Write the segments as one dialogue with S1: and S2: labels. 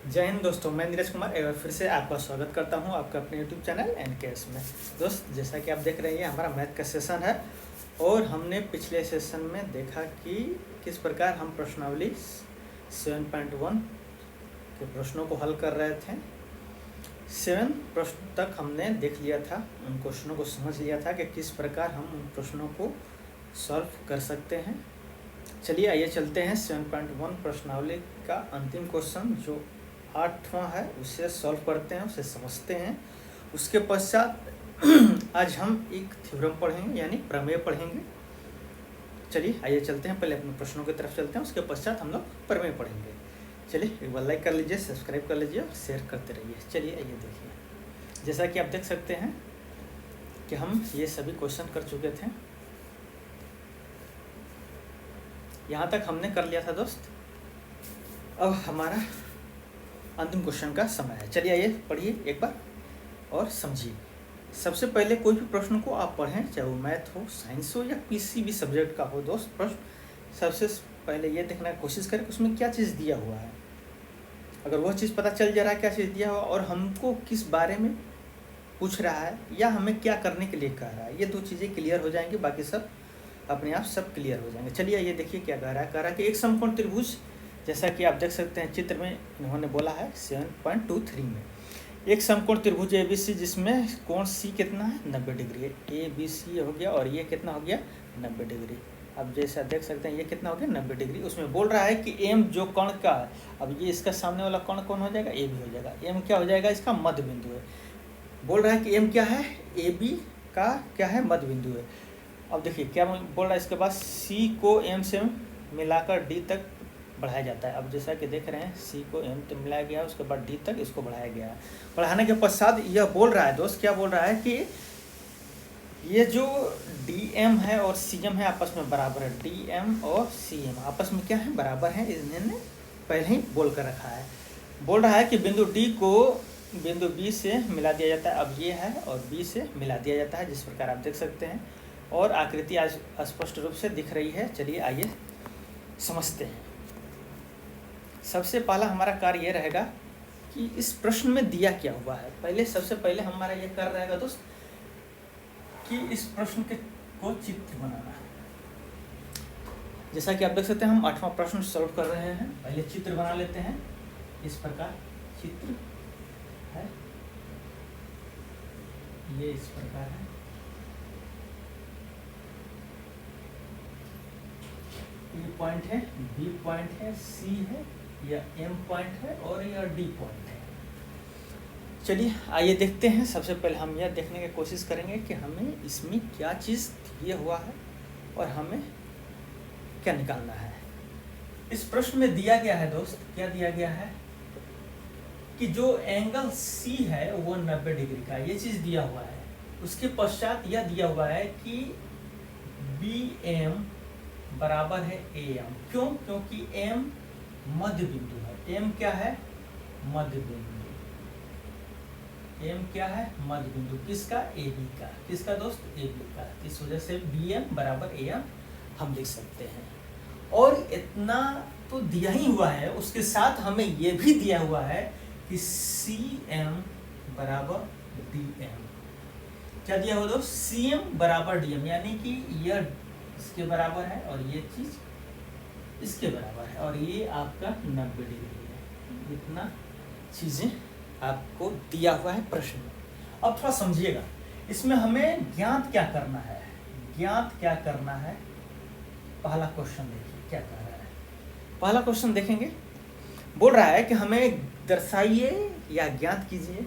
S1: जय हिंद दोस्तों, मैं नीरज कुमार एक बार फिर से आपका स्वागत करता हूं आपका अपने यूट्यूब चैनल NKS में। दोस्त, जैसा कि आप देख रहे हैं हमारा मैथ का सेशन है और हमने पिछले सेशन में देखा कि किस प्रकार हम प्रश्नावली 7.1 के प्रश्नों को हल कर रहे थे। 7 प्रश्न तक हमने देख लिया था, उन क्वेश्चनों को समझ लिया था कि किस प्रकार हम उन प्रश्नों को सॉल्व कर सकते हैं। चलिए आइए चलते हैं 7.1 प्रश्नावली का अंतिम क्वेश्चन जो 8वां है उसे सॉल्व करते हैं, उसे समझते हैं। उसके पश्चात आज हम एक थ्योरम पढ़ेंगे यानी प्रमेय पढ़ेंगे। चलिए आइए चलते हैं, पहले अपने प्रश्नों की तरफ चलते हैं, उसके पश्चात हम लोग प्रमेय पढ़ेंगे। चलिए एक बार लाइक कर लीजिए, सब्सक्राइब कर लीजिए, शेयर करते रहिए। चलिए आइए देखिए, जैसा कि आप देख सकते हैं कि हम ये सभी क्वेश्चन कर चुके थे। यहाँ तक हमने कर लिया था दोस्त। अब हमारा अंतिम क्वेश्चन का समय है। चलिए आइए पढ़िए एक बार और समझिए। सबसे पहले कोई भी प्रश्न को आप पढ़ें, चाहे वो मैथ हो, साइंस हो या किसी भी सब्जेक्ट का हो दोस्त, प्रश्न सबसे पहले ये देखने की कोशिश करें कि उसमें क्या चीज़ दिया हुआ है। अगर वह चीज़ पता चल जा रहा है क्या चीज़ दिया हुआ और हमको किस बारे में पूछ रहा है या हमें क्या करने के लिए कह रहा है, ये दो चीज़ें क्लियर हो जाएंगी, बाकी सब अपने आप सब क्लियर हो जाएंगे। चलिए ये देखिए क्या कह रहा है कि एक समकोण त्रिभुज, जैसा कि आप देख सकते हैं चित्र में इन्होंने बोला है 7.23 में, एक समकोण त्रिभुज ABC जिसमें कोण C कितना है 90 डिग्री है। ABC हो गया और ये कितना हो गया 90 डिग्री। अब जैसा देख सकते हैं ये कितना हो गया 90 डिग्री। उसमें बोल रहा है कि M जो कण का है, अब ये इसका सामने वाला कण कौन हो जाएगा, AB हो जाएगा। M क्या हो जाएगा, इसका मध्य बिंदु है। बोल रहा है कि M क्या है, AB का क्या है, मध्य बिंदु है। अब देखिए क्या बोल रहा है, इसके बाद C को M से मिलाकर D तक बढ़ाया जाता है। अब जैसा कि देख रहे हैं C को M तक मिलाया गया, उसके बाद D तक इसको बढ़ाया गया है। बढ़ाने के पश्चात यह बोल रहा है दोस्त, क्या बोल रहा है कि ये जो DM है और CM है आपस में बराबर है। DM और CM आपस में क्या है, बराबर है। इन्होंने पहले ही बोल कर रखा है। बोल रहा है कि बिंदु D को बिंदु B से मिला दिया जाता है। अब ये है और B से मिला दिया जाता है, जिस प्रकार आप देख सकते हैं, और आकृति आज स्पष्ट रूप से दिख रही है। चलिए आइए समझते हैं। सबसे पहला हमारा कार्य ये रहेगा कि इस प्रश्न में दिया क्या हुआ है। सबसे पहले हमारा ये कार्य रहेगा दोस्त कि इस प्रश्न को चित्र बनाना है। जैसा कि आप देख सकते हैं हम 8वां प्रश्न सॉल्व कर रहे हैं। पहले चित्र बना लेते हैं। इस प्रकार चित्र है, ये इस प्रकार है। E पॉइंट है, B पॉइंट है, C है, या M पॉइंट है और या D पॉइंट है। चलिए आइए देखते हैं। सबसे पहले हम यह देखने की कोशिश करेंगे कि हमें इसमें क्या चीज़ दिया हुआ है और हमें क्या निकालना है। इस प्रश्न में दिया गया है दोस्त, क्या दिया गया है कि जो एंगल C है वो 90 डिग्री का, ये चीज़ दिया हुआ है। उसके पश्चात यह दिया हुआ है कि BM बराबर है AM। क्यों? क्योंकि M मध्य बिंदु है। M क्या है, मध्य बिंदु। M क्या है, मध्य बिंदु। किसका, AB का। किसका दोस्त, AB का। इस वजह से BM बराबर AM हम लिख सकते हैं। और इतना तो दिया ही हुआ है, उसके साथ हमें यह भी दिया हुआ है कि CM बराबर DM। क्या दिया हुआ दोस्त, CM बराबर DM, यानी कि यह इसके बराबर है और ये चीज इसके बराबर है और ये आपका 90 डिग्री है। इतना चीजें आपको दिया हुआ है प्रश्न में। अब थोड़ा समझिएगा, इसमें हमें ज्ञात क्या करना है। ज्ञात क्या करना है, पहला क्वेश्चन देखिए क्या कह रहा है। पहला क्वेश्चन देखेंगे, बोल रहा है कि हमें दर्शाइए या ज्ञात कीजिए।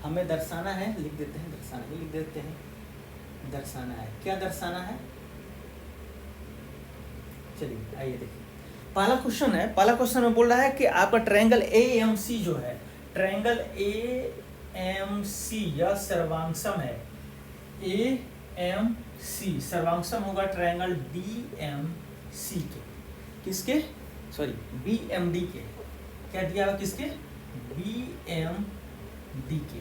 S1: हमें दर्शाना है, लिख देते हैं, दर्शाना है, लिख देते हैं, दर्शाना है। क्या दर्शाना है, चलिए आइए देखिए। पहला क्वेश्चन है, पहला क्वेश्चन में बोल रहा है कि आपका ट्रायंगल AMC जो है, ट्रायंगल AMC यह सर्वांगसम है। AMC सर्वांगसम होगा ट्रायंगल DMC के। किसके, सॉरी BMD के। क्या दिया हुआ, किसके, BMD के।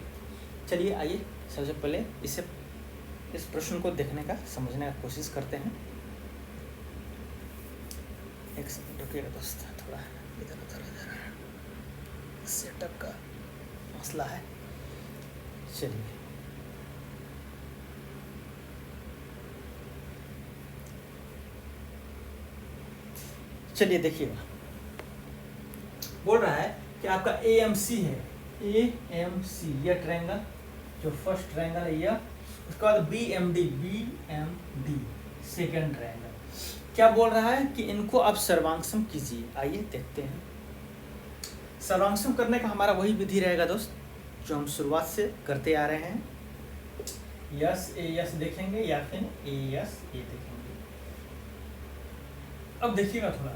S1: चलिए आइए सबसे पहले इस प्रश्न को देखने का, समझने का कोशिश करते हैं। एक सेकंड रुकिएगा दोस्त, थोड़ा इधर उधर हो जा रहा है। सेटअप का मसला है। चलिए चलिए देखिएगा, बोल रहा है कि आपका AMC है, AMC यह ट्रायंगल जो फर्स्ट ट्रायंगल है यह, उसके बाद BMD सेकेंड ट्रायंगल। क्या बोल रहा है कि इनको आप सर्वांगसम कीजिए। आइए देखते हैं। सर्वांगसम करने का हमारा वही विधि रहेगा दोस्त जो हम शुरुआत से करते आ रहे हैं। यस AS देखेंगे या फिर AS देखेंगे। अब देखिएगा थोड़ा,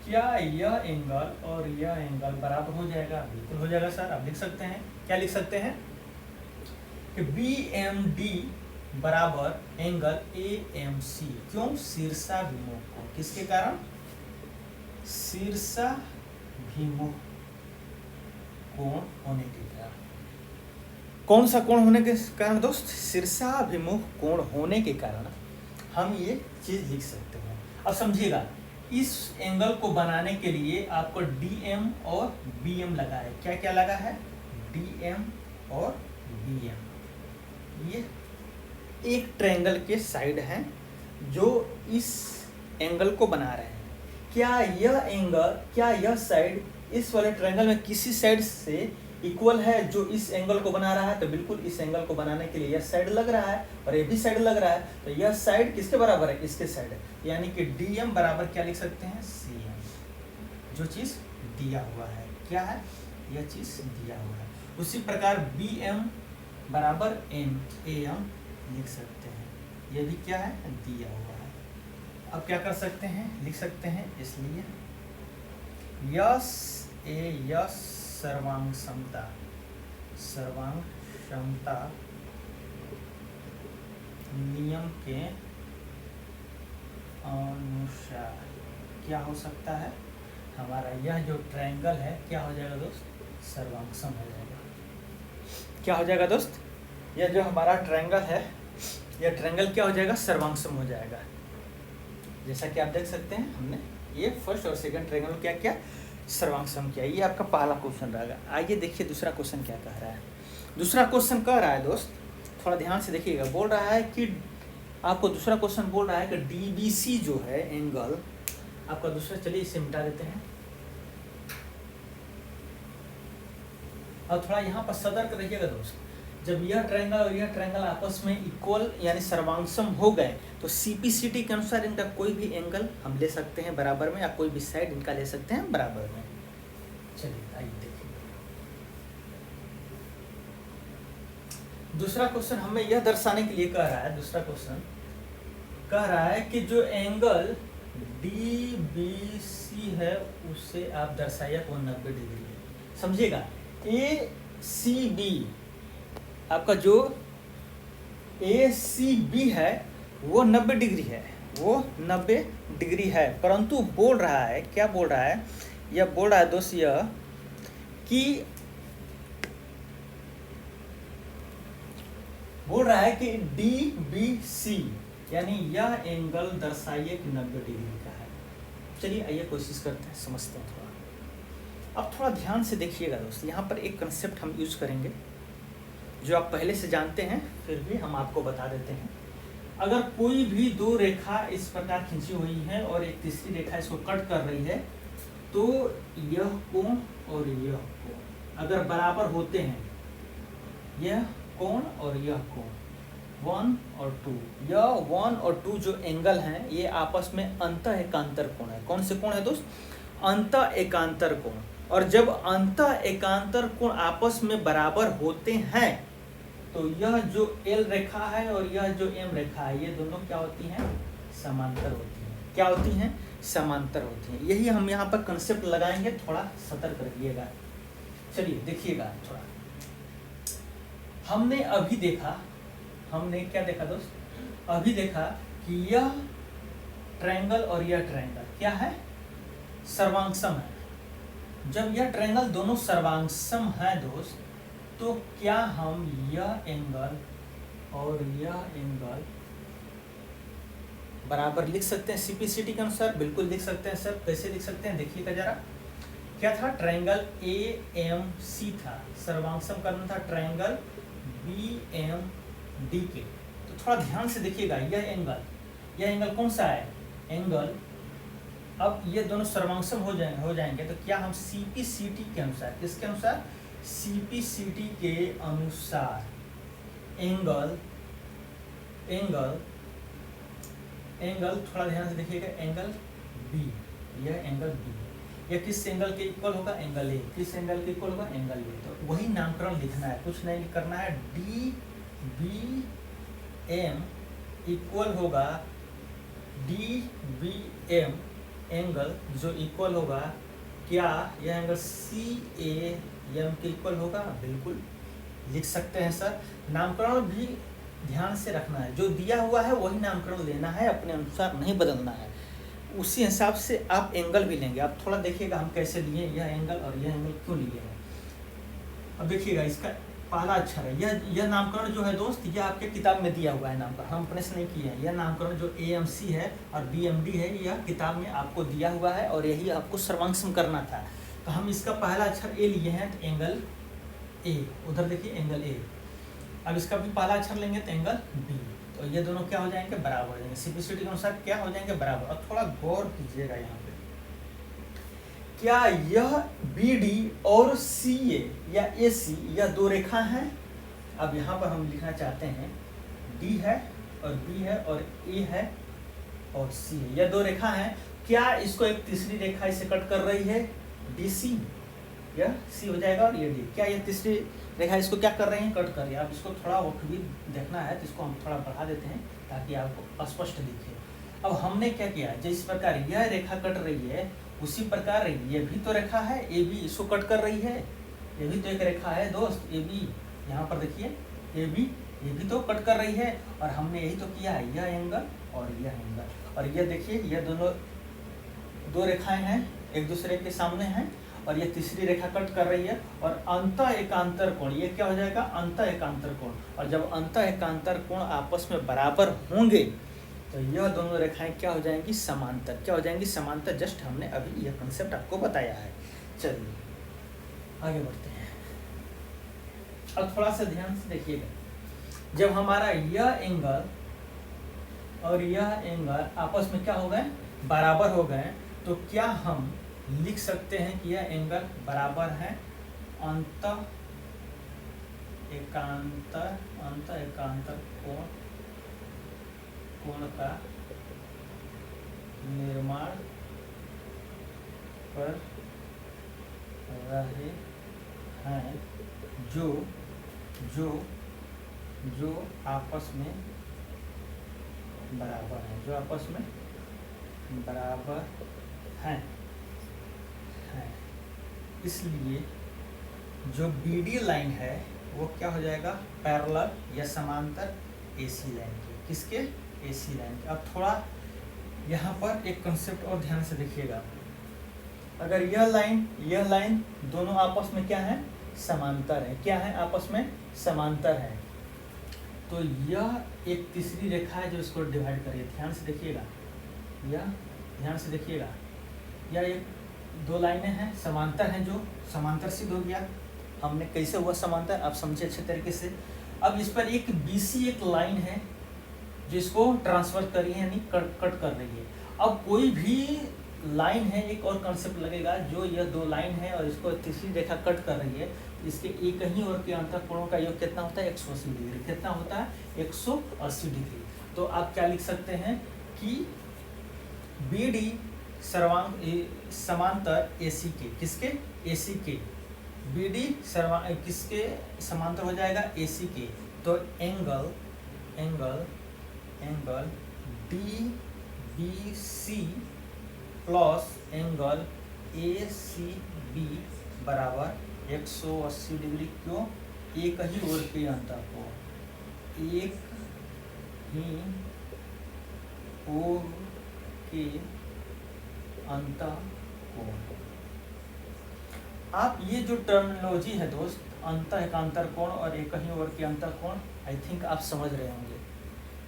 S1: क्या यह एंगल और यह एंगल बराबर हो जाएगा? बिल्कुल हो जाएगा सर। आप लिख सकते हैं, क्या लिख सकते हैं कि BMD बराबर एंगल AMC। क्यों? शीर्षाभिमुख कोण। किसके कारण? शीर्षाभिमुख कोण होने के कारण। कौन सा कोण होने के कारण दोस्त? शीर्षाभिमुख कोण होने के कारण हम ये चीज लिख सकते हैं। अब समझिएगा, इस एंगल को बनाने के लिए आपको DM और BM लगा है। क्या क्या लगा है? DM और BM। ये एक ट्रायंगल के साइड हैं जो इस एंगल को बना रहे हैं। क्या यह एंगल, क्या यह साइड इस वाले ट्रायंगल में किसी साइड से इक्वल है जो इस एंगल को बना रहा है? तो बिल्कुल इस एंगल को बनाने के लिए यह साइड लग रहा है और ये भी साइड लग रहा है। तो यह साइड किसके बराबर है? इसके साइड है। यानी कि DM बराबर क्या लिख सकते हैं? CM। जो चीज़ दिया हुआ है, क्या है? यह चीज़ दिया हुआ है। उसी प्रकार BM बराबर AM लिख सकते हैं। यह भी क्या है? दिया हुआ है। अब क्या कर सकते हैं? लिख सकते हैं। इसलिए यस सर्वांग समता नियम के अनुसार क्या हो सकता है? हमारा यह जो ट्रायंगल है क्या हो जाएगा दोस्त? सर्वांगसम हो जाएगा। क्या हो जाएगा दोस्त? यह जो हमारा ट्रायंगल है, यह ट्रायंगल क्या हो जाएगा? सर्वांगसम हो जाएगा। जैसा कि आप देख सकते हैं, हमने ये फर्स्ट और सेकंड ट्रायंगल में क्या किया? सर्वांगसम किया। ये आपका पहला क्वेश्चन रहेगा। आइए देखिए दूसरा क्वेश्चन क्या कह रहा है। दूसरा क्वेश्चन कह रहा है दोस्त, थोड़ा ध्यान से देखिएगा। बोल रहा है कि आपको दूसरा क्वेश्चन बोल रहा है कि DBC जो है एंगल आपका दूसरा, चलिए इसे मिटा देते हैं। और थोड़ा यहाँ पर सतर्क रहिएगा दोस्त, जब यह ट्रायंगल और यह ट्रायंगल आपस में इक्वल यानी सर्वांगसम हो गए तो CPCT के अनुसार इनका कोई भी एंगल हम ले सकते हैं बराबर में, या कोई भी साइड इनका ले सकते हैं बराबर में। चलिए आइए देखिए। दूसरा क्वेश्चन हमें यह दर्शाने के लिए कह रहा है, दूसरा क्वेश्चन कह रहा है कि जो एंगल DBC है उससे आप दर्शाइए वो 90 डिग्री है। समझिएगा, ACB आपका जो ACB है वो 90 डिग्री है, वो 90 डिग्री है। परंतु बोल रहा है, क्या बोल रहा है? यह बोल रहा है दोस्त यह कि बोल रहा है कि DBC यानी यह एंगल दर्शाइए कि 90 डिग्री का है। चलिए आइए कोशिश करते हैं, समझते हैं थोड़ा। अब थोड़ा ध्यान से देखिएगा दोस्त, यहाँ पर एक कंसेप्ट हम यूज करेंगे जो आप पहले से जानते हैं, फिर भी हम आपको बता देते हैं। अगर कोई भी दो रेखा इस प्रकार खींची हुई है और एक तीसरी रेखा इसको कट कर रही है, तो यह कोण और यह कोण अगर बराबर होते हैं, यह कोण और यह कोण 1 और 2, यह 1 और 2 जो एंगल हैं ये आपस में अंतः एकांतर कोण है। कौन से कोण है दोस्त? अंतः एकांतर कोण। और जब अंतः एकांतर कोण आपस में बराबर होते हैं तो यह जो L रेखा है और यह जो M रेखा है ये दोनों क्या होती हैं? समांतर होती हैं। क्या होती हैं? समांतर होती हैं। यही हम यहाँ पर कंसेप्ट लगाएंगे, थोड़ा सतर्क रहिएगा। चलिए देखिएगा थोड़ा। हमने अभी देखा, हमने क्या देखा दोस्त? अभी देखा कि यह ट्रायंगल और यह ट्रायंगल क्या है? सर्वांगसम है। जब यह ट्रायंगल दोनों सर्वांगसम है दोस्त, तो क्या हम यह एंगल और यह एंगल बराबर लिख सकते हैं CPCT के अनुसार? बिल्कुल लिख सकते हैं सर। कैसे लिख सकते हैं देखिएगा जरा। क्या था, ट्रायंगल AMC था, सर्वांगसम करना था ट्रायंगल BMD के। तो थोड़ा ध्यान से देखिएगा, यह एंगल कौन सा है, एंगल, अब ये दोनों सर्वांगसम हो जाएंगे तो क्या हम CPCT के अनुसार, किसके अनुसार, CPCT के अनुसार एंगल थोड़ा ध्यान से देखिएगा, एंगल B, यह एंगल B, यह किस एंगल के इक्वल होगा, एंगल A, किस एंगल के इक्वल होगा, एंगल A। तो वही नामकरण लिखना है, कुछ नहीं करना है, DBM इक्वल होगा DBM एंगल जो इक्वल होगा, क्या यह एंगल CAM के इक्वल होगा, बिल्कुल लिख सकते हैं सर। नामकरण भी ध्यान से रखना है, जो दिया हुआ है वही नामकरण लेना है, अपने अनुसार नहीं बदलना है, उसी हिसाब से आप एंगल भी लेंगे। आप थोड़ा देखिएगा हम कैसे लिए यह एंगल और यह एंगल क्यों लिए हैं। अब देखिएगा इसका पहला अक्षर है, यह नामकरण जो है दोस्त, यह आपके किताब में दिया हुआ है नामकरण, हम अपने से नहीं किए हैं। यह नामकरण जो AMC है और BMD है, यह किताब में आपको दिया हुआ है और यही आपको सर्वांगसम करना था। तो हम इसका पहला अक्षर A लिए हैं, तो एंगल A, उधर देखिए एंगल A। अब इसका भी पहला अक्षर लेंगे तो एंगल B, तो ये दोनों क्या हो जाएंगे, बराबर हो जाएंगे, CPCT के अनुसार क्या हो जाएंगे, बराबर। और थोड़ा गौर कीजिएगा यहाँ पे, क्या यह BD और CA या AC यह दो रेखा हैं। अब यहाँ पर हम लिखना चाहते हैं D है और B है और A है और C है, यह दो रेखा हैं। क्या इसको एक तीसरी रेखा इसे कट कर रही है, DC, यह C हो जाएगा और ये D। क्या ये तीसरी रेखा इसको क्या कर रही है, कट कर रही है। अब इसको थोड़ा वक्त भी देखना है, तो इसको हम थोड़ा बढ़ा देते हैं ताकि आपको स्पष्ट दिखे। अब हमने क्या किया, जिस प्रकार यह रेखा कट रही है उसी प्रकार ये भी तो रेखा है AB, इसको कट कर रही है, ये भी तो एक रेखा है दोस्त AB, यहाँ पर देखिए AB, ये भी तो कट कर रही है। और हमने यही तो किया है, यह एंगल और यह एंगल, और ये देखिए ये दोनों दो रेखाएं हैं, एक दूसरे के सामने हैं, और ये तीसरी रेखा कट कर रही है। और अंत एकांतर कोण, ये क्या हो जाएगा, अंत एकांतर कोण। और जब अंत एकांतर कोण आपस में बराबर होंगे तो यह दोनों रेखाएं क्या हो जाएंगी, समांतर, क्या हो जाएंगी, समांतर। जस्ट हमने अभी यह कंसेप्ट आपको बताया है। चलिए आगे बढ़ते हैं। अब थोड़ा सा ध्यान से देखिएगा, जब हमारा यह एंगल और यह एंगल आपस में क्या हो गए, बराबर हो गए, तो क्या हम लिख सकते हैं कि यह एंगल बराबर है अंत एकांतर कोण का निर्माण कर रहे हैं, जो आपस में बराबर हैं, जो आपस में बराबर हैं। इसलिए जो BD लाइन है वो क्या हो जाएगा, पैरेलल या समांतर AC लाइन के, किसके, AC लाइन के। अब थोड़ा यहाँ पर एक कंसेप्ट और ध्यान से देखिएगा, अगर यह लाइन दोनों आपस में क्या है, समांतर है, क्या है, आपस में समांतर है, तो यह एक तीसरी रेखा है जो इसको डिवाइड करिए। ध्यान से देखिएगा, यह ध्यान से देखिएगा, यह एक दो लाइनें हैं, समांतर हैं, जो समांतर सिद्ध हो गया। हमने कैसे हुआ समांतर, आप समझे अच्छे तरीके से। अब इस पर एक BC एक लाइन है जिसको ट्रांसफर करी है, यानी कट कर रही है। अब कोई भी लाइन है, एक और कंसेप्ट लगेगा, जो यह दो लाइन है और इसको तीसरी रेखा कट कर रही है, इसके एक ही ओर के अंतर कोणों का योग कितना होता है, 180 डिग्री। कितना होता है, 180 डिग्री। तो आप क्या लिख सकते हैं कि BD समांतर AC के, किसके, AC के, BD किसके समांतर हो जाएगा, AC के। तो angle DBC plus angle ACB बराबर 180 डिग्री। क्यों, एक ही ओर के अंतर को, एक ही ओर के अंतर कोण। आप ये जो टर्मिनोलॉजी है दोस्त, अंत एकांतर कोण और एक ही ओर के अंतर कोण, आई थिंक आप समझ रहे होंगे।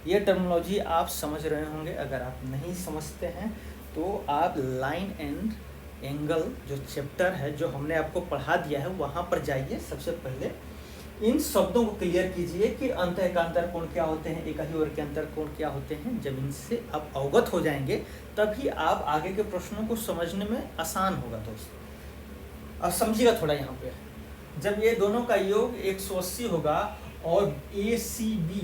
S1: ये टर्मिनोलॉजी आप समझ रहे होंगे। अगर आप नहीं समझते हैं तो आप लाइन एंड एंगल जो चैप्टर है जो हमने आपको पढ़ा दिया है वहाँ पर जाइए। सबसे पहले इन शब्दों को क्लियर कीजिए कि अंतःएकांतर कोण क्या होते हैं, एकाही वर्ग के अंतर कोण क्या होते हैं। जब इनसे आप अवगत हो जाएंगे तभी आप आगे के प्रश्नों को समझने में आसान होगा दोस्त। अब समझिएगा थोड़ा यहाँ पे, जब ये दोनों का योग 180 होगा और ACB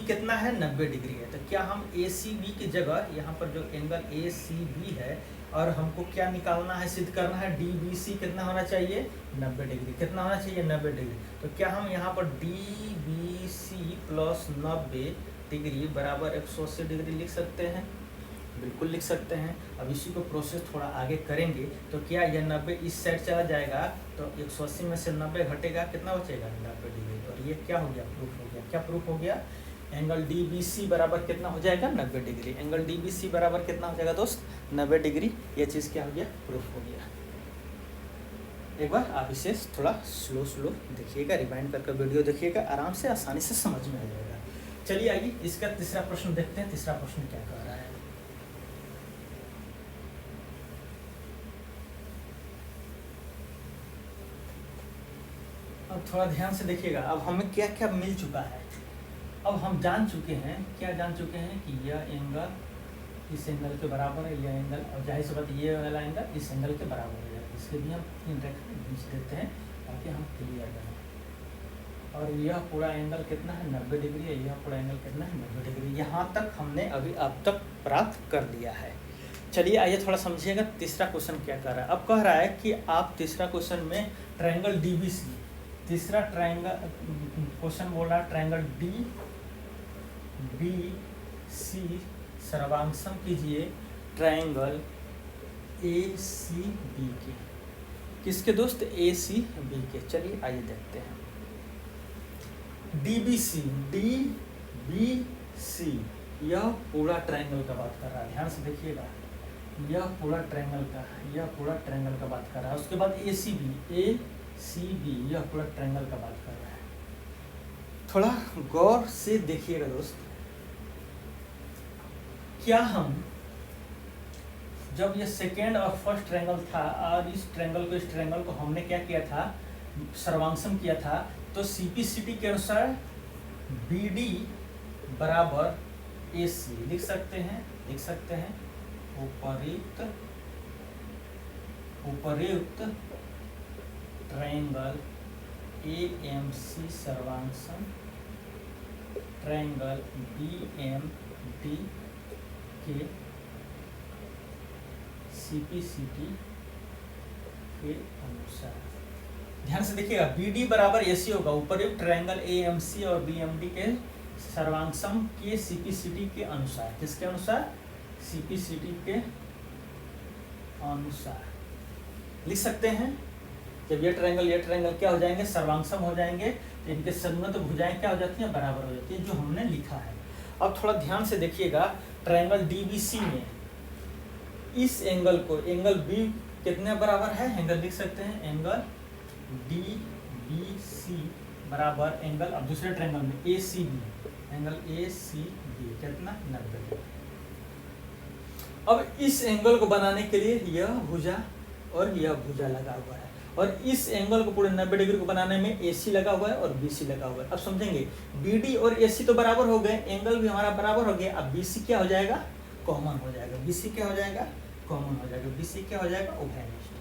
S1: कितना है 90 डिग्री है, तो क्या हम ACB की जगह यहाँ पर जो एंगल ACB है और हमको क्या निकालना है, सिद्ध करना है DBC कितना होना चाहिए 90 डिग्री। कितना होना चाहिए 90 डिग्री। तो क्या हम यहाँ पर DBC प्लस 90 डिग्री बराबर 180 डिग्री लिख सकते हैं? बिल्कुल लिख सकते हैं। अब इसी को प्रोसेस थोड़ा आगे करेंगे तो क्या यह 90 इस साइड चला जाएगा तो 180 में से 90 घटेगा, कितना बचेगा 90 डिग्री। और ये क्या हो गया, प्रूफ हो गया। क्या प्रूफ हो गया? एंगल DBC बराबर कितना हो जाएगा 90 डिग्री। एंगल DBC बराबर कितना हो जाएगा दोस्त 90 डिग्री। ये चीज़ क्या हो गया, प्रूफ हो गया। एक बार आप इसे थोड़ा स्लो देखिएगा, रिवाइंड करके वीडियो देखिएगा, आराम से आसानी से समझ में आ जाएगा। चलिए आइए इसका तीसरा प्रश्न देखते हैं। तीसरा प्रश्न क्या कह रहा है। अब थोड़ा ध्यान से देखिएगा। अब हमें क्या क्या मिल चुका है। अब हम जान चुके हैं, क्या जान चुके हैं कि यह एंगल इस एंगल के बराबर है, यह एंगल, और जाहिर सी बात ये वाला एंगल इस एंगल के बराबर हो जाएगा। इसके भी हम 3 रेखा खींच देते हैं ताकि हम क्लियर करें। और यह पूरा एंगल कितना है 90 डिग्री है, यह पूरा एंगल कितना है 90 डिग्री। यहाँ तक हमने अभी अब तक प्राप्त कर लिया है। चलिए आइए थोड़ा समझिएगा तीसरा क्वेश्चन क्या कह रहा है। अब कह रहा है कि आप तीसरा क्वेश्चन में ट्रायंगल DBC, तीसरा ट्रायंगल क्वेश्चन बोल रहा है ट्रायंगल DBC सर्वांगसम कीजिए ट्रायंगल ACB के। किसके दोस्त? ACB के। चलिए आइए देखते हैं। DBC यह पूरा ट्रायंगल का बात कर रहा है, ध्यान से देखिएगा। यह पूरा ट्रायंगल का बात कर रहा है। उसके बाद ACB यह पूरा ट्रायंगल का बात कर रहा है। थोड़ा गौर से देखिएगा दोस्त। क्या हम जब ये सेकेंड और फर्स्ट ट्रायंगल था और इस ट्रायंगल को हमने क्या किया था, सर्वांगसम किया था, तो CPCT के अनुसार BD बराबर AC लिख सकते हैं। उपर्युक्त ट्रायंगल AMC सर्वांगसम ट्रायंगल BMD के CPCT के अनुसार। ध्यान से देखिएगा, BD बराबर AC होगा उपर्युक्त ट्रायंगल AMC और BMD के सर्वांगसम के CPCT के अनुसार। किसके अनुसार? CPCT के अनुसार लिख सकते हैं। जब ये ट्रायंगल क्या हो जाएंगे, सर्वांगसम हो जाएंगे, तो इनके संगत भुजाएं क्या हो जाती हैं, बराबर हो जाती है, जो हमने लिखा है। अब थोड़ा ध्यान से देखिएगा, ट्रायंगल DBC में इस एंगल को, एंगल B कितने बराबर है, एंगल लिख सकते हैं, एंगल DBC बराबर एंगल, अब दूसरे ट्रायंगल में ACB, एंगल ACB कितना 90। अब इस एंगल को बनाने के लिए यह भुजा और यह भुजा लगा हुआ है, और इस एंगल को पूरे 90 डिग्री को बनाने में AC लगा हुआ है और BC लगा हुआ है। अब समझेंगे, BD और AC तो बराबर हो गए, एंगल भी हमारा बराबर हो गया। अब BC क्या हो जाएगा, कॉमन हो जाएगा। BC क्या हो जाएगा, कॉमन हो जाएगा। BC क्या हो जाएगा, उभयनिष्ठ।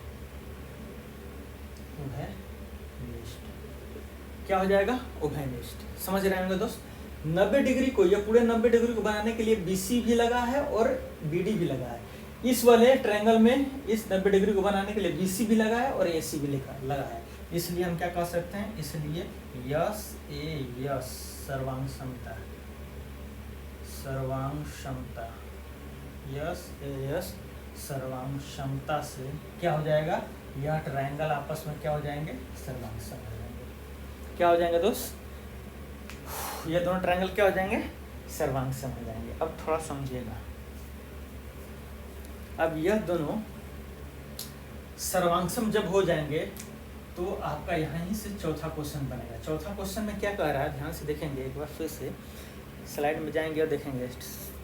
S1: क्या हो जाएगा, उभयनिष्ठ। समझ रहे होंगे दोस्त। 90 डिग्री को, या पूरे 90 डिग्री को बनाने के लिए BC भी लगा है और BD भी लगा है। इस वाले ट्रायंगल में इस 90 डिग्री को बनाने के लिए BC भी लगा है और AC भी लगा है। इसलिए हम क्या कह सकते हैं, इसलिए यस सर्वांगक्षमता यस सर्वांगक्षमता से क्या हो जाएगा, यह ट्रायंगल आपस में क्या हो जाएंगे, सर्वांगसम हो जाएंगे। क्या हो जाएंगे दोस्त, ये दोनों ट्रायंगल क्या हो जाएंगे, सर्वांगसम हो जाएंगे। अब थोड़ा समझिएगा, अब यह दोनों सर्वांगसम जब हो जाएंगे तो आपका यहाँ ही से चौथा क्वेश्चन बनेगा। चौथा क्वेश्चन में क्या कह रहा है, ध्यान से देखेंगे, एक बार फिर से स्लाइड में जाएंगे और देखेंगे।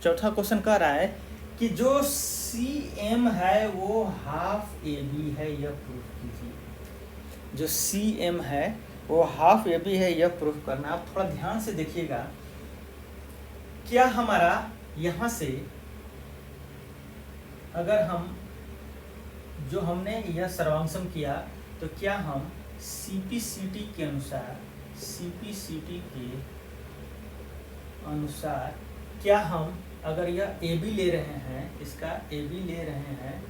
S1: चौथा क्वेश्चन कह रहा है कि जो सी एम है वो हाफ ए बी है, यह प्रूफ कीजिए। जो सी एम है वो हाफ ए बी है, यह प्रूफ करना। आप थोड़ा ध्यान से देखिएगा, क्या हमारा यहाँ से अगर हम जो हमने यह सर्वांशम किया तो क्या हम सीपीसीटी के अनुसार, सीपीसीटी के अनुसार क्या हम अगर यह ए बी ले रहे हैं, इसका ए बी ले रहे हैं,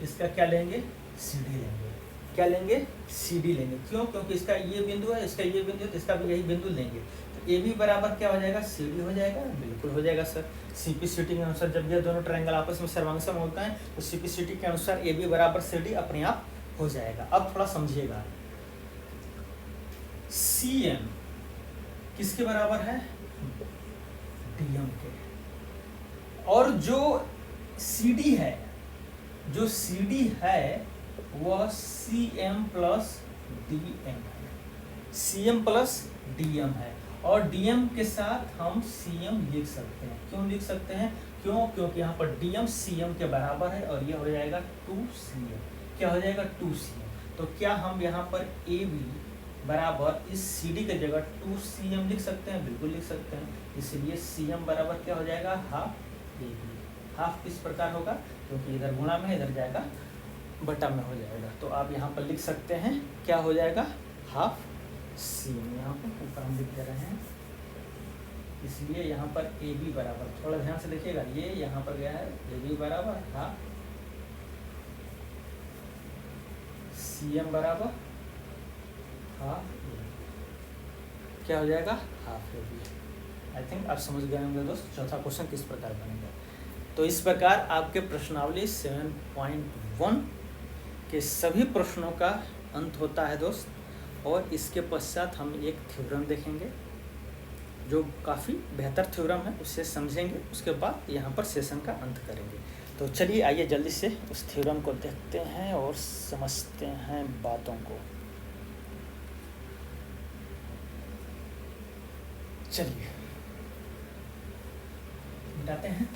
S1: इसका क्या लेंगे, सी डी लेंगे। क्या लेंगे, सी डी लेंगे। क्यों? क्योंकि इसका ये बिंदु है, इसका ये बिंदु है, तो इसका भी यही बिंदु लेंगे। तो ए बी बराबर क्या हो जाएगा, सी डी हो जाएगा। बिल्कुल हो जाएगा सर। सीपीसीटी के अनुसार जब यह दोनों ट्रायंगल आपस में सर्वांगसम होता है तो सीपीसीटी के अनुसार ए बी बराबर सी डी अपने आप हो जाएगा। अब थोड़ा समझिएगा, सी एम किसके बराबर है, डी एम के। और जो सी डी है, जो सी डी है वह C M plus D M है, C M plus D M है। और डी एम के साथ हम सी एम लिख सकते हैं। क्यों लिख सकते हैं, क्यों? क्योंकि यहाँ पर डी एम सी एम के बराबर है और यह हो जाएगा 2cm। क्या हो जाएगा, 2cm। तो क्या हम यहाँ पर ए बी बराबर इस सी डी की जगह 2cm लिख सकते हैं? बिल्कुल लिख सकते हैं। इसलिए सी एम बराबर क्या हो जाएगा, हाफ ए बी। हाफ किस प्रकार होगा, क्योंकि इधर गुणा में इधर जाएगा बटा में हो जाएगा। तो आप यहाँ पर लिख सकते हैं क्या हो जाएगा, हाफ सी एम। यहाँ पर ऊपर हम लिख दे रहे हैं, इसलिए यहाँ पर ए बी बराबर, थोड़ा ध्यान से देखिएगा, ये यहाँ पर गया है ए बी बराबर हाफ सी एम बराबर हाफ ए बी। क्या हो जाएगा, half A B. I think आप समझ गए होंगे दोस्त चौथा क्वेश्चन किस प्रकार बनेगा। तो इस प्रकार आपके प्रश्नावली 7.1 के सभी प्रश्नों का अंत होता है दोस्त। और इसके पश्चात हम एक थ्योरम देखेंगे जो काफ़ी बेहतर थ्योरम है, उससे समझेंगे। उसके बाद यहाँ पर सेशन का अंत करेंगे। तो चलिए आइए जल्दी से उस थ्योरम को देखते हैं और समझते हैं बातों को। चलिए मिटाते हैं।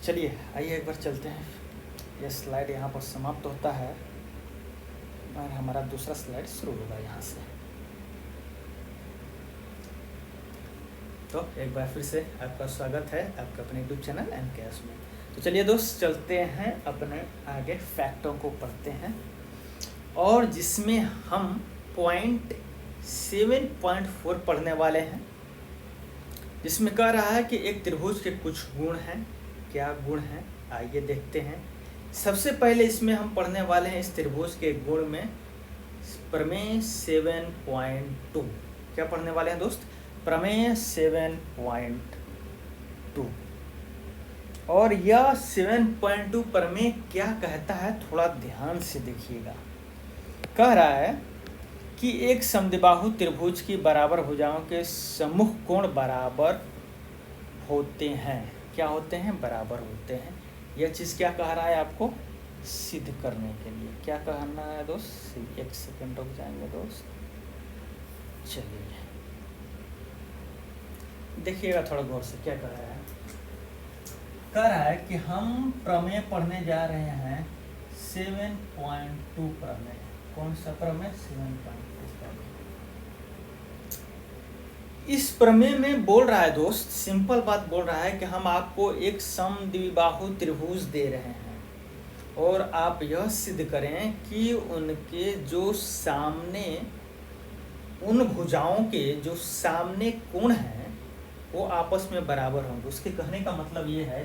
S1: चलिए आइए एक बार चलते हैं। यह स्लाइड यहाँ पर समाप्त होता है और हमारा दूसरा स्लाइड शुरू होगा यहाँ से। तो एक बार फिर से आपका स्वागत है आपका अपने यूट्यूब चैनल एमकेएस में। तो चलिए दोस्त चलते हैं अपने आगे फैक्टों को पढ़ते हैं, और जिसमें हम पॉइंट 7.4 पढ़ने वाले हैं, जिसमें कह रहा है कि एक त्रिभुज के कुछ गुण हैं। क्या गुण हैं, आइए देखते हैं। सबसे पहले इसमें हम पढ़ने वाले हैं इस त्रिभुज के गुण में प्रमेय 7.2। क्या पढ़ने वाले हैं दोस्त, प्रमेय 7.2। और यह 7.2 प्रमेय क्या कहता है, थोड़ा ध्यान से देखिएगा। कह रहा है कि एक समद्विबाहु त्रिभुज की बराबर भुजाओं के सम्मुख कोण बराबर होते हैं। क्या होते हैं, बराबर होते हैं। यह चीज़ क्या कह रहा है आपको सिद्ध करने के लिए। क्या कहना है दोस्त, एक सेकंड रुक जाएंगे दोस्त। चलिए देखिएगा थोड़ा गौर से, क्या कह रहा है। कह रहा है कि हम प्रमेय पढ़ने जा रहे हैं 7.2 प्रमेय। कौन सा प्रमेय, 7.2 प्रमेय। इस प्रमेय में बोल रहा है दोस्त, सिंपल बात बोल रहा है कि हम आपको एक समद्विबाहु त्रिभुज दे रहे हैं और आप यह सिद्ध करें कि उनके जो सामने, उन भुजाओं के जो सामने कोण हैं वो आपस में बराबर होंगे। उसके कहने का मतलब ये है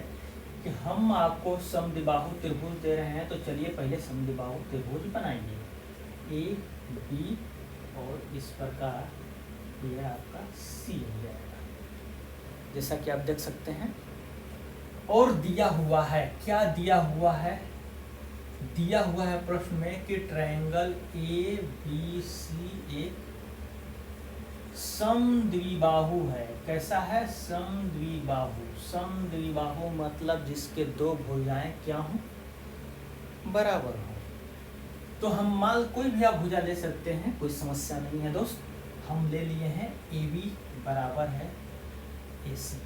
S1: कि हम आपको समद्विबाहु त्रिभुज दे रहे हैं, तो चलिए पहले समद्विबाहु त्रिभुज बनाइए, ए बी, और इस प्रकार यह आपका सी हो जाएगा, जैसा कि आप देख सकते हैं। और दिया हुआ है, क्या दिया हुआ है, दिया हुआ है प्रश्न में कि ट्रायंगल ए बी सी एक समद्विबाहु है। कैसा है? समद्विबाहु। समद्विबाहु मतलब जिसके दो भुजाएं क्या हों? बराबर हो। तो हम मान कोई भी आप भुजा ले सकते हैं, कोई समस्या नहीं है दोस्त। हम ले लिए हैं AB बराबर है AC,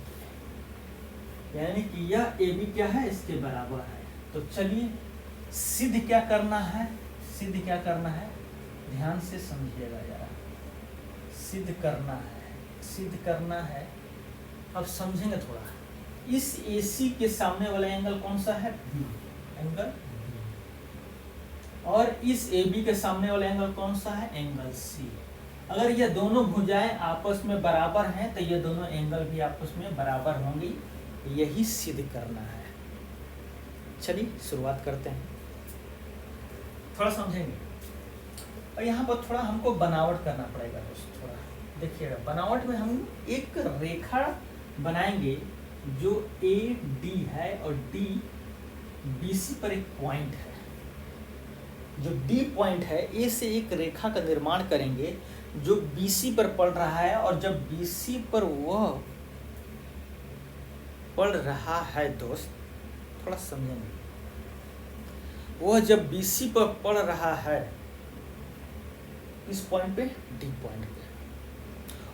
S1: यानी कि यह AB क्या है? इसके बराबर है। तो चलिए सिद्ध क्या करना है? सिद्ध क्या करना है? ध्यान से समझिएगा जरा। सिद्ध करना है, सिद्ध करना है। अब समझेंगे थोड़ा। इस AC के सामने वाला एंगल कौन सा है? B, angle B। और इस AB के सामने वाला एंगल कौन सा है? Angle C। अगर ये दोनों भुजाएं आपस में बराबर हैं तो ये दोनों एंगल भी आपस में बराबर होंगी। यही सिद्ध करना है। चलिए शुरुआत करते हैं, थोड़ा समझेंगे। और यहाँ पर थोड़ा हमको बनावट करना पड़ेगा दोस्त। थोड़ा देखिएगा, बनावट में हम एक रेखा बनाएंगे जो AD है और D BC पर एक पॉइंट है। जो D पॉइंट है, A से एक रेखा का निर्माण करेंगे जो BC पर पड़ रहा है। और जब BC पर वह पड़ रहा है दोस्त, थोड़ा समझेंगे, वह जब BC पर पड़ रहा है इस पॉइंट पे, D पॉइंट पे,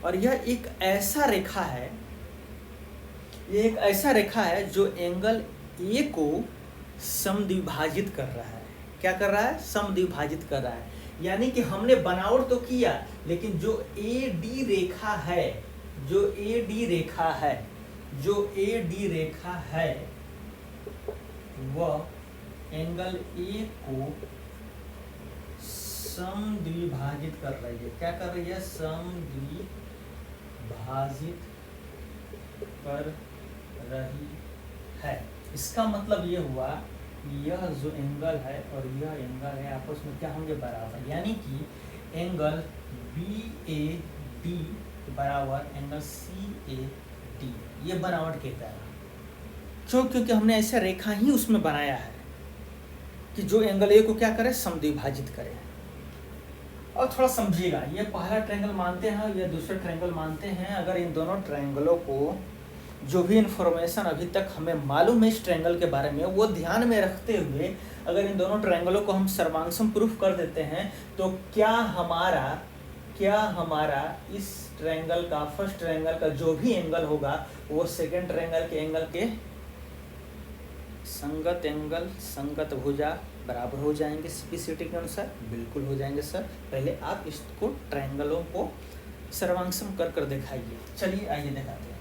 S1: और यह एक ऐसा रेखा है, यह एक ऐसा रेखा है जो एंगल A को समद्विभाजित कर रहा है। क्या कर रहा है? समद्विभाजित कर रहा है। यानी कि हमने बनावट तो किया, लेकिन जो AD रेखा है, जो AD रेखा है, जो AD रेखा है, वह एंगल A को समद्विभाजित कर रही है। क्या कर रही है? समद्विभाजित कर रही है। इसका मतलब ये हुआ, यह जो एंगल है और यह एंगल है आपस में क्या होंगे? बराबर। यानी कि एंगल BAD बराबर एंगल CAD, ये बनावट कहता है। क्यों? क्योंकि हमने ऐसा रेखा ही उसमें बनाया है कि जो एंगल A को क्या करे? समद्विभाजित करे। और थोड़ा समझिएगा, ये पहला ट्रायंगल मानते हैं, ये दूसरा ट्रायंगल मानते हैं। अगर इन दोनों ट्रायंगलों को जो भी इन्फॉर्मेशन अभी तक हमें मालूम है इस ट्रायंगल के बारे में, वो ध्यान में रखते हुए अगर इन दोनों ट्रायंगलों को हम सर्वांगसम प्रूफ कर देते हैं, तो क्या हमारा इस ट्रायंगल का, फर्स्ट ट्रायंगल का जो भी एंगल होगा, वो सेकंड ट्रायंगल के एंगल के संगत एंगल, संगत भुजा बराबर हो जाएंगे CPCT के अनुसार? बिल्कुल हो जाएंगे सर। पहले आप इसको ट्रायंगलों को सर्वांगसम कर कर दिखाइए। चलिए आइए दिखाते हैं,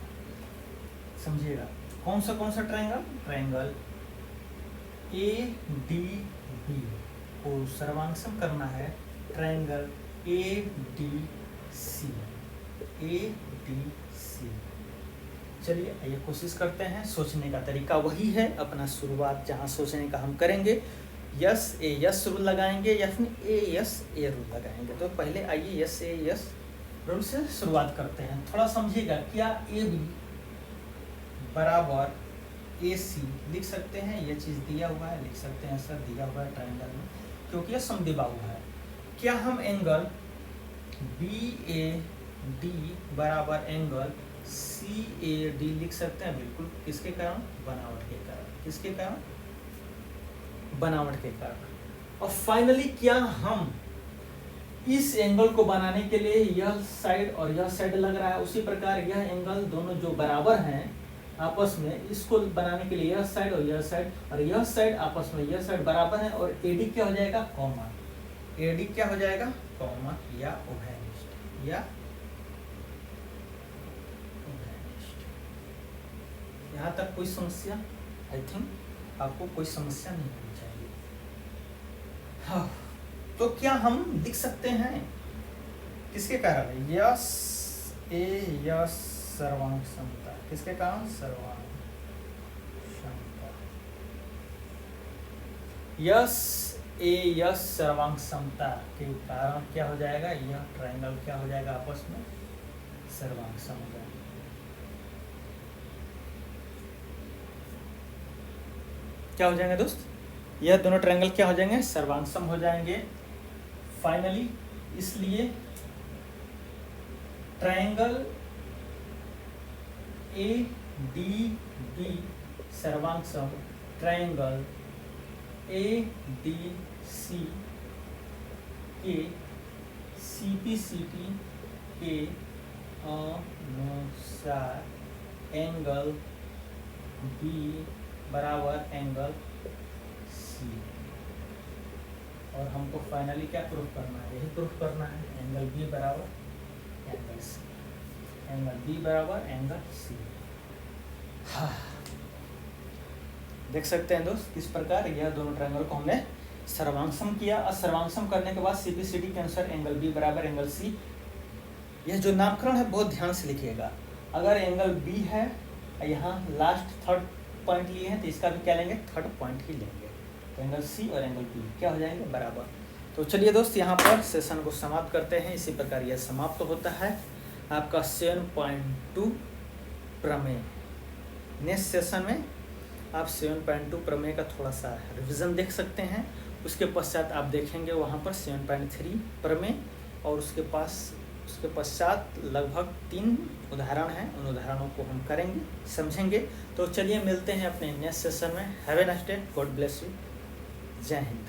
S1: समझिएगा। कौन सा ट्रायंगल? ट्रायंगल ADB को सर्वांगसम करना है ट्रायंगल ADC। चलिए आइए कोशिश करते हैं। सोचने का तरीका वही है अपना, शुरुआत जहाँ सोचने का हम करेंगे, यस ए यस रूल लगाएंगे या फिर ए यस ए रूल लगाएंगे। तो पहले आइए यस ए यस रूल से शुरुआत करते हैं। थोड़ा समझिएगा, क्या AB बराबर AC लिख सकते हैं? ये चीज़ दिया हुआ है, लिख सकते हैं सर, दिया हुआ है ट्रायंगल में, क्योंकि यह समद्विबाहु है। क्या हम एंगल BAD बराबर एंगल CAD लिख सकते हैं? बिल्कुल। किसके कारण? बनावट के कारण। किसके कारण? बनावट के कारण। और फाइनली क्या हम इस एंगल को बनाने के लिए यह साइड और यह साइड लग रहा है, उसी प्रकार यह एंगल दोनों जो बराबर हैं आपस में, इसको बनाने के लिए यह साइड और यह साइड आपस में, यह साइड बराबर है, और AD क्या हो जाएगा? कॉमा। AD क्या हो जाएगा? कॉमा या उभयनिष्ठ, या यहाँ तक कोई समस्या? आई थिंक आपको कोई समस्या नहीं होनी चाहिए। हाँ, तो क्या हम लिख सकते हैं किसके कारण? यस ए यस सर्वांग क्षमता। किसके कारण? सर्वांग क्षमता। यस ए यस सर्वांग क्षमता के कारण क्या हो जाएगा? यह ट्रायंगल क्या हो जाएगा? आपस में सर्वांग सम हो जाएगा। क्या हो जाएंगे दोस्त? यह दोनों ट्रायंगल क्या हो जाएंगे? सर्वांगसम हो जाएंगे फाइनली। इसलिए ट्रायंगल ए डी बी सर्वांग ट्रायंगल ए डी सी के CPCT के अनुसार एंगल B बराबर एंगल C। और हमको फाइनली क्या प्रूफ करना है, यही प्रूफ करना है, एंगल B बराबर एंगल C, एंगल B बराबर एंगल C। हाँ, देख सकते हैं दोस्त किस प्रकार यह दोनों ट्रायंगल को हमने सर्वांगसम किया। और सर्वांगसम करने के बाद CPCT के अनुसार एंगल B बराबर एंगल C। यह जो नामकरण है बहुत ध्यान से लिखिएगा। अगर एंगल B है, यहाँ लास्ट थर्ड पॉइंट लिए हैं, तो इसका भी क्या लेंगे, थर्ड पॉइंट ही लेंगे। तो एंगल C और एंगल B क्या हो जाएंगे, बराबर। तो चलिए दोस्त यहाँ पर सेशन को समाप्त करते हैं। इसी प्रकार यह समाप्त होता है आपका 7.2 प्रमेय। नेक्स्ट सेशन में आप 7.2 प्रमेय का थोड़ा सा रिवीजन देख सकते हैं। उसके पश्चात आप देखेंगे वहाँ पर 7.3 प्रमेय, और उसके पश्चात लगभग 3 उदाहरण हैं। उन उदाहरणों को हम करेंगे, समझेंगे। तो चलिए मिलते हैं अपने नेक्स्ट सेशन में। Have a nice day, God bless you, जय हिंद।